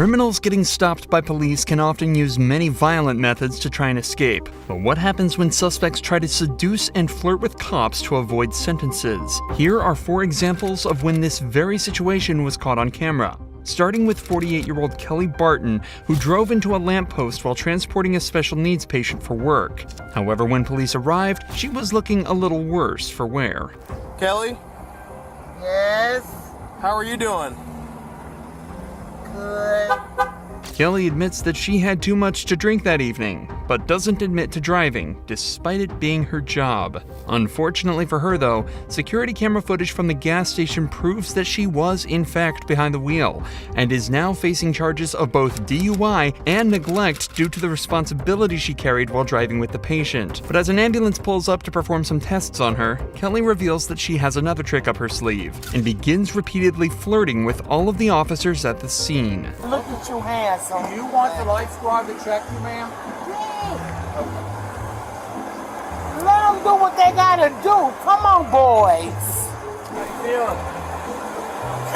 Criminals getting stopped by police can often use many violent methods to try and escape. But what happens when suspects try to seduce and flirt with cops to avoid sentences? Here are 4 examples of when this very situation was caught on camera. Starting with 48-year-old Kelly Barton, who drove into a lamppost while transporting a special needs patient for work. However, when police arrived, she was looking a little worse for wear. Kelly? Yes? How are you doing? Good. Kelly admits that she had too much to drink that evening, but doesn't admit to driving, despite it being her job. Unfortunately for her, though, security camera footage from the gas station proves that she was in fact behind the wheel, and is now facing charges of both DUI and neglect due to the responsibility she carried while driving with the patient. But as an ambulance pulls up to perform some tests on her, Kelly reveals that she has another trick up her sleeve, and begins repeatedly flirting with all of the officers at the scene. Look at you handsome. You want the light squad to check you, ma'am? Let them do what they gotta do. Come on, boys. How you feeling?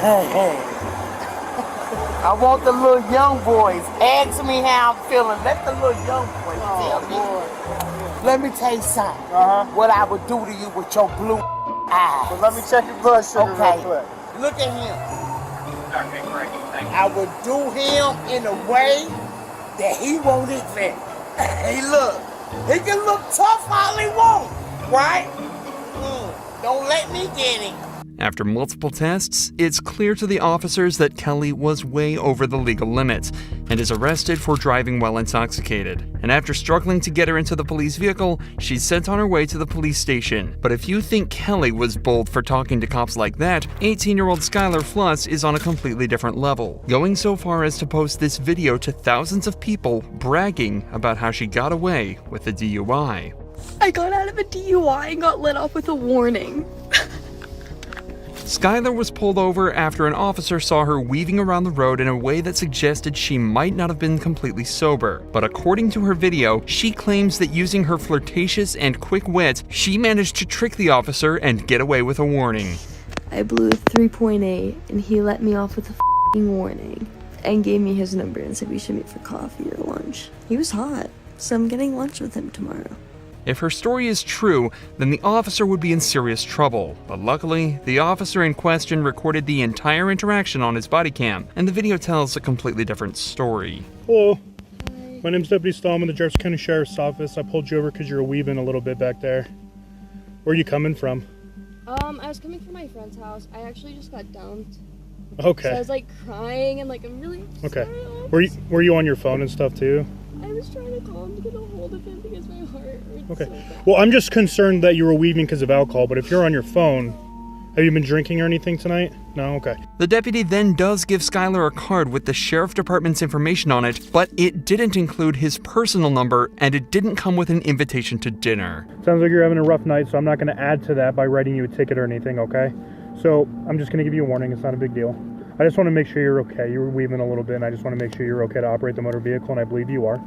Hey. I want the little young boys. Ask me how I'm feeling. Let the little young boys tell me. Let me tell you something. What I would do to you with your blue eyes. Well, let me check your blood sugar Okay. real quick. Look at him. Okay, great. Thank you. I would do him in a way that he won't admit. Hey, look. He can look tough all he wants, right? Don't let me get him. After multiple tests, it's clear to the officers that Kelly was way over the legal limits and is arrested for driving while intoxicated. And after struggling to get her into the police vehicle, she's sent on her way to the police station. But if you think Kelly was bold for talking to cops like that, 18-year-old Skylar Fluss is on a completely different level, going so far as to post this video to thousands of people bragging about how she got away with a DUI. I got out of a DUI and got let off with a warning. Skylar was pulled over after an officer saw her weaving around the road in a way that suggested she might not have been completely sober. But according to her video, she claims that using her flirtatious and quick wit, she managed to trick the officer and get away with a warning. I blew a 3.8 and he let me off with a f***ing warning and gave me his number and said we should meet for coffee or lunch. He was hot, so I'm getting lunch with him tomorrow. If her story is true, then the officer would be in serious trouble. But luckily, the officer in question recorded the entire interaction on his body cam, and the video tells a completely different story. Hello. Hi. My name's Deputy Stallman, the Jefferson County Sheriff's Office. I pulled you over because you were weaving a little bit back there. Where are you coming from? I was coming from my friend's house. I actually just got dumped. Okay. So I was like crying and like I'm really Okay. sorry. Were you on your phone and stuff too? I was trying to call him to get a hold of him because my heart hurts Okay. so bad. Well, I'm just concerned that you were weaving because of alcohol, but if you're on your phone, have you been drinking or anything tonight? No? Okay. The deputy then does give Skylar a card with the sheriff department's information on it, but it didn't include his personal number, and it didn't come with an invitation to dinner. Sounds like you're having a rough night, so I'm not going to add to that by writing you a ticket or anything, okay? So I'm just going to give you a warning. It's not a big deal. I just want to make sure you're okay. You were weaving a little bit, and I just want to make sure you're okay to operate the motor vehicle, and I believe you are.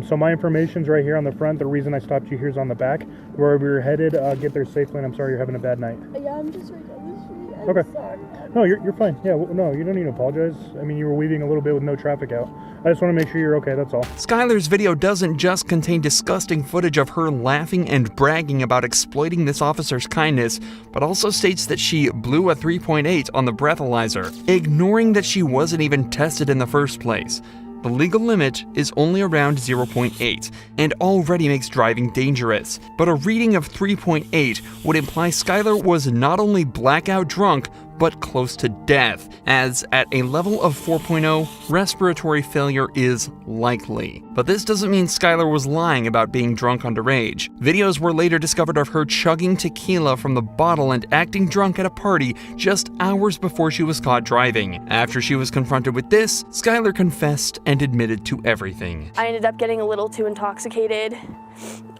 So my information's right here on the front. The reason I stopped you here is on the back. Wherever you're headed, get there safely, and I'm sorry you're having a bad night. Yeah, I'm just right down the street. I'm Okay. sorry. No, you're fine. Yeah, no, you don't need to apologize. I mean, you were weaving a little bit with no traffic out. I just want to make sure you're okay, that's all. Skylar's video doesn't just contain disgusting footage of her laughing and bragging about exploiting this officer's kindness, but also states that she blew a 3.8 on the breathalyzer, ignoring that she wasn't even tested in the first place. The legal limit is only around 0.8 and already makes driving dangerous. But a reading of 3.8 would imply Skylar was not only blackout drunk, but close to death, as at a level of 4.0, respiratory failure is likely. But this doesn't mean Skylar was lying about being drunk underage. Videos were later discovered of her chugging tequila from the bottle and acting drunk at a party just hours before she was caught driving. After she was confronted with this, Skylar confessed and admitted to everything. I ended up getting a little too intoxicated.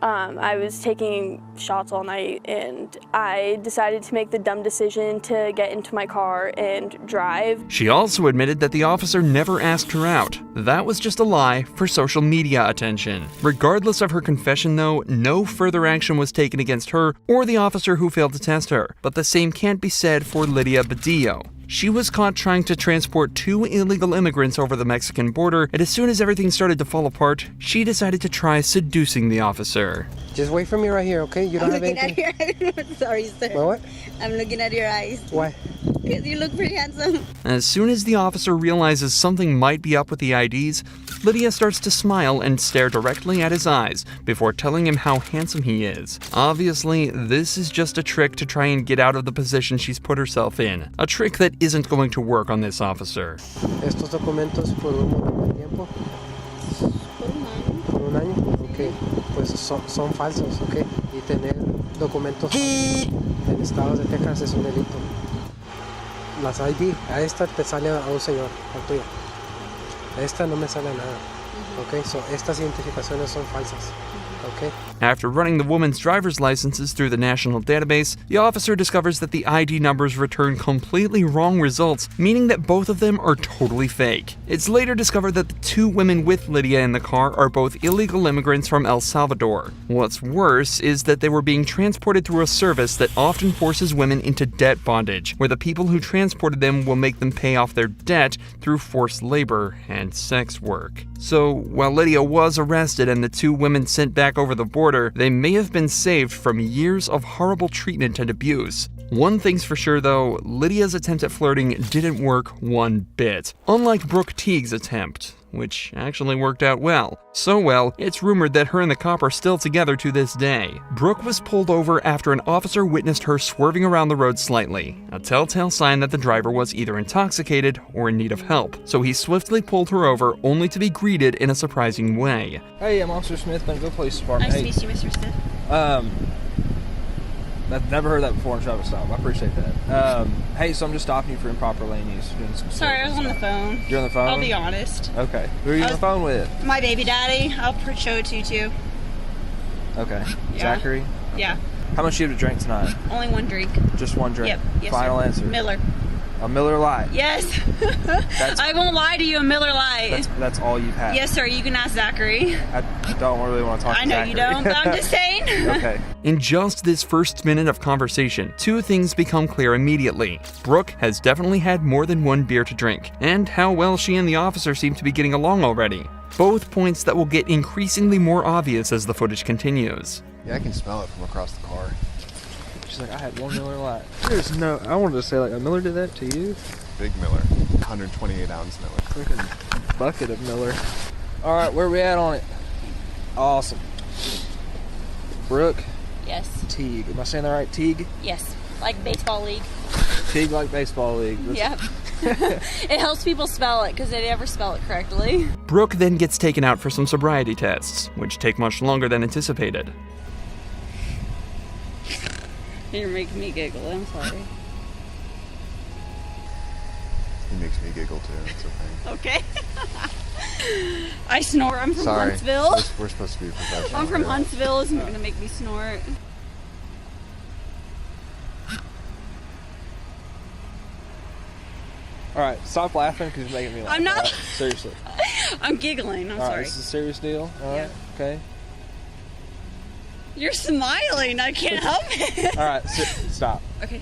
I was taking shots all night and I decided to make the dumb decision to get into my car and drive. She also admitted that the officer never asked her out. That was just a lie for social media attention. Regardless of her confession though, no further action was taken against her or the officer who failed to test her. But the same can't be said for Lydia Badillo. She was caught trying to transport 2 illegal immigrants over the Mexican border, and as soon as everything started to fall apart, she decided to try seducing the officer. Just wait for me right here, okay? You don't have looking anything? at your eyes. Sorry, sir. What? I'm looking at your eyes. Why? Because you look pretty handsome. As soon as the officer realizes something might be up with the IDs, Lydia starts to smile and stare directly at his eyes before telling him how handsome he is. Obviously, this is just a trick to try and get out of the position she's put herself in. A trick that isn't going to work on this officer. Estos documentos por un montón de tiempo. ¿Por un año? Ok. Pues son falsos, ok. Y tener documentos en estados de Texas es un delito. Las ID, a esta te sale a un señor, a tuya. A esta no me sale nada. Ok, so estas identificaciones son falsas. Okay. After running the woman's driver's licenses through the national database, the officer discovers that the ID numbers return completely wrong results, meaning that both of them are totally fake. It's later discovered that the 2 women with Lydia in the car are both illegal immigrants from El Salvador. What's worse is that they were being transported through a service that often forces women into debt bondage, where the people who transported them will make them pay off their debt through forced labor and sex work. So, while Lydia was arrested and the 2 women sent back over the border, they may have been saved from years of horrible treatment and abuse. One thing's for sure though, Lydia's attempt at flirting didn't work one bit. Unlike Brooke Teague's attempt, which actually worked out well. So well, it's rumored that her and the cop are still together to this day. Brooke was pulled over after an officer witnessed her swerving around the road slightly, a telltale sign that the driver was either intoxicated or in need of help. So he swiftly pulled her over, only to be greeted in a surprising way. Hey, I'm Officer Smith, Bentonville Police Department. Nice to meet you, Mr. Smith. I've never heard that before in a traffic stop. I appreciate that. Hey, so I'm just stopping you for improper lane use. Sorry, I was on the phone. You're on the phone? I'll be honest. Okay. Who are you on the phone with? My baby daddy. I'll show it to you too. Okay. Yeah. Zachary? Yeah. How much do you have to drink tonight? Only one drink. Just one drink? Yep. Yes, Final sir. answer? Miller. A Miller Lite? Yes. I won't lie to you, a Miller Lite. That's all you've had? Yes, sir. You can ask Zachary. I don't really want to talk to Zachary. I know you don't, but I'm just saying. Okay. In just this first minute of conversation, 2 things become clear immediately. Brooke has definitely had more than 1 beer to drink, and how well she and the officer seem to be getting along already. Both points that will get increasingly more obvious as the footage continues. Yeah, I can smell it from across the car. She's like, I had 1 Miller Lite. There's no, I wanted to say like, a Miller did that to you? Big Miller, 128 ounce Miller. Freaking bucket of Miller. All right, where we at on it? Awesome. Brooke? Yes. Teague. Am I saying that right? Teague? Yes. Like baseball league. Teague like baseball league. Yep. It helps people spell it because they never spell it correctly. Brooke then gets taken out for some sobriety tests, which take much longer than anticipated. You're making me giggle. I'm sorry. He makes me giggle too. It's okay. Okay. I snore. I'm from Sorry. Huntsville. We're supposed to be professional. I'm from here. Huntsville. Isn't going to make me snort. All right, stop laughing because you're making me laugh. I'm not. All right? Seriously. I'm giggling. I'm All right, sorry. this is a serious deal. All right. Okay. You're smiling. I can't help it. All right, stop. Okay.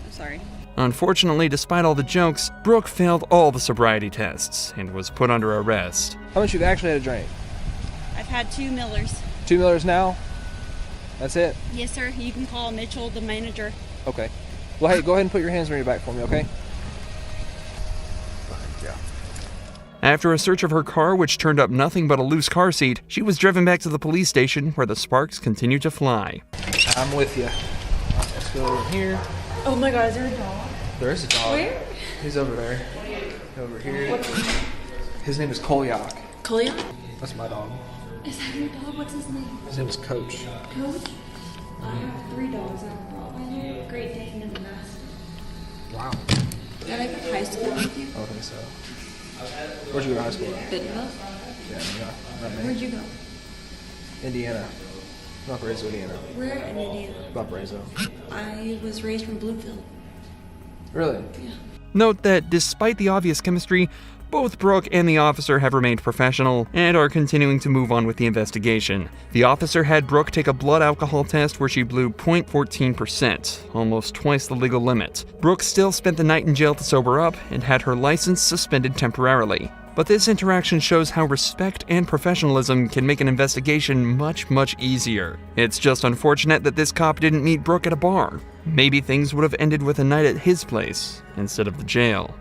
I'm sorry. Unfortunately, despite all the jokes, Brooke failed all the sobriety tests and was put under arrest. How much you've actually had a drink? I've had 2 Millers. 2 Millers now? That's it? Yes, sir. You can call Mitchell, the manager. Okay. Well, hey, go ahead and put your hands on your back for me, okay? Yeah. After a search of her car, which turned up nothing but a loose car seat, she was driven back to the police station where the sparks continued to fly. I'm with you. Let's go over here. Oh my god, is there a dog? There is a dog. Where? He's over there. Over here. His name is Kolyak. Kalia? That's my dog. Is that your dog? What's his name? His name is Coach. Coach? I have 3 dogs. I have a Rottweiler, Great Dane, and a Mastiff. Wow. Did I go to high school with you? I don't think so. Where'd you go to high school at? Bentonville? Yeah, not me. Where'd you go? Indiana. Valparaiso, Indiana. Where in Indiana? Valparaiso. I was raised from Bloomfield. Really? Yeah. Note that despite the obvious chemistry, Both Brooke and the officer have remained professional and are continuing to move on with the investigation. The officer had Brooke take a blood alcohol test where she blew 0.14%, almost twice the legal limit. Brooke still spent the night in jail to sober up and had her license suspended temporarily. But this interaction shows how respect and professionalism can make an investigation much, much easier. It's just unfortunate that this cop didn't meet Brooke at a bar. Maybe things would have ended with a night at his place instead of the jail.